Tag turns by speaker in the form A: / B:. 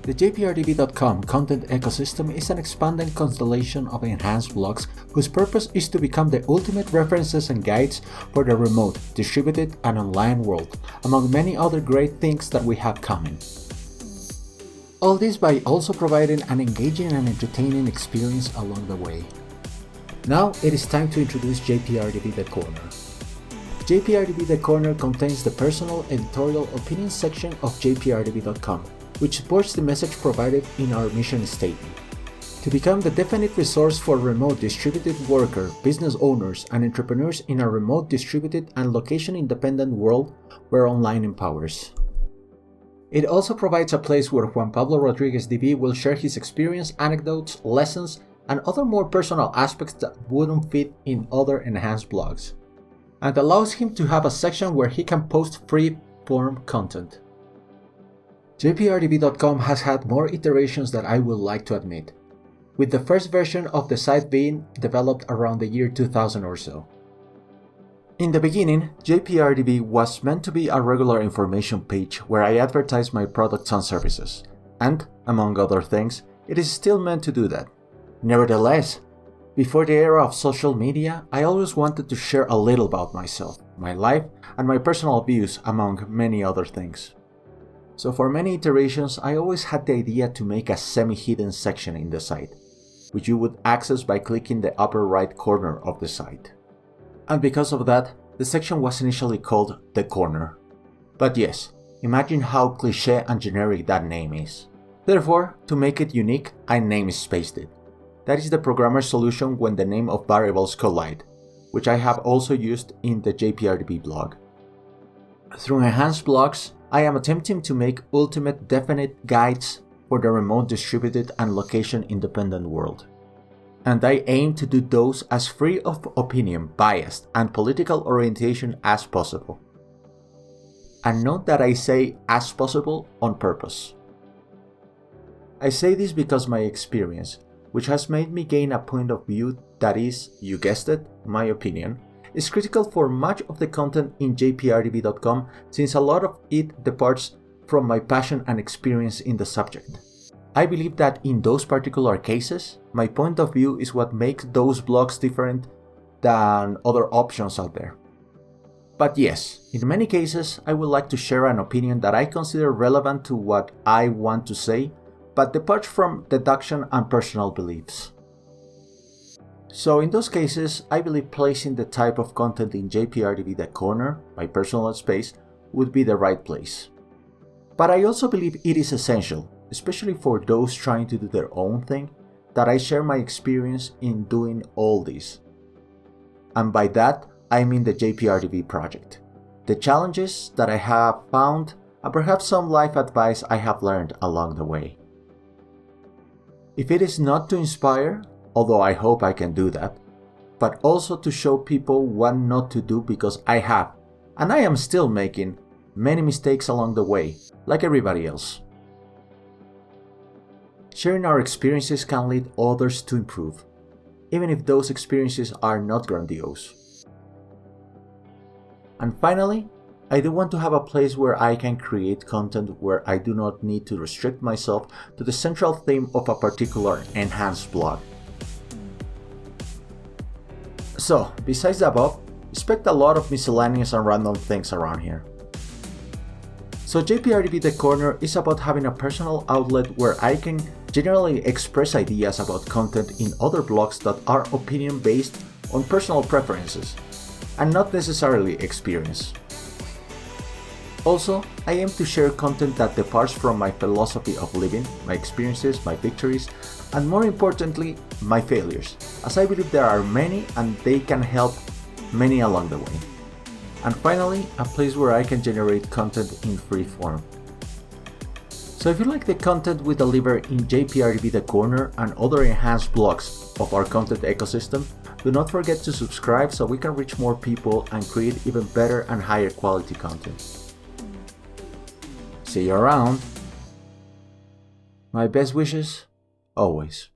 A: The jprdvTheCorner content ecosystem is an expanding constellation of enhanced blogs whose purpose is to become the ultimate references and guides for the remote, distributed, and online world, among many other great things that we have coming. All this by also providing an engaging and entertaining experience along the way. Now it is time to introduce jprdvTheCorner. jprdvTheCorner contains the personal editorial opinion section of jprdv.com, which supports the message provided in our mission statement. To become the definite resource for remote distributed worker, business owners, and entrepreneurs in a remote distributed and location-independent world where online empowers. It also provides a place where Juan Pablo Rodriguez DV will share his experience, anecdotes, lessons, and other more personal aspects that wouldn't fit in other enhanced blogs, and allows him to have a section where he can post free-form content. jprdv.com has had more iterations than I would like to admit, with the first version of the site being developed around the year 2000 or so. In the beginning, jprdv was meant to be a regular information page where I advertise my products and services, and, among other things, it is still meant to do that. Nevertheless, before the era of social media, I always wanted to share a little about myself, my life, and my personal views, among many other things. So for many iterations, I always had the idea to make a semi-hidden section in the site, which you would access by clicking the upper right corner of the site. And because of that, the section was initially called The Corner. But yes, imagine how cliché and generic that name is. Therefore, to make it unique, I namespaced it. That is the programmer's solution when the name of variables collide, which I have also used in the jprdv blog. Through enhanced blogs, I am attempting to make ultimate definite guides for the remote distributed and location-independent world. And I aim to do those as free of opinion, bias, and political orientation as possible. And note that I say as possible on purpose. I say this because my experience, which has made me gain a point of view that is, you guessed it, my opinion, is critical for much of the content in jprdv.com since a lot of it departs from my passion and experience in the subject. I believe that in those particular cases, my point of view is what makes those blogs different than other options out there. But yes, in many cases, I would like to share an opinion that I consider relevant to what I want to say, but departs from deduction and personal beliefs. So in those cases, I believe placing the type of content in jprdvTheCorner, my personal space, would be the right place. But I also believe it is essential, especially for those trying to do their own thing, that I share my experience in doing all this. And by that, I mean the jprdv project, the challenges that I have found, and perhaps some life advice I have learned along the way. If it is not to inspire, although I hope I can do that, but also to show people what not to do because I have, and I am still making, many mistakes along the way, like everybody else. Sharing our experiences can lead others to improve, even if those experiences are not grandiose. And finally, I do want to have a place where I can create content where I do not need to restrict myself to the central theme of a particular enhanced blog. So, besides the above, expect a lot of miscellaneous and random things around here. So jprdvTheCorner is about having a personal outlet where I can generally express ideas about content in other blogs that are opinion based on personal preferences, and not necessarily experience. Also, I aim to share content that departs from my philosophy of living, my experiences, my victories, and more importantly, my failures, as I believe there are many and they can help many along the way. And finally, a place where I can generate content in free form. So if you like the content we deliver in jprdvTheCorner and other enhanced blogs of our content ecosystem, do not forget to subscribe so we can reach more people and create even better and higher quality content. See you around. My best wishes, always.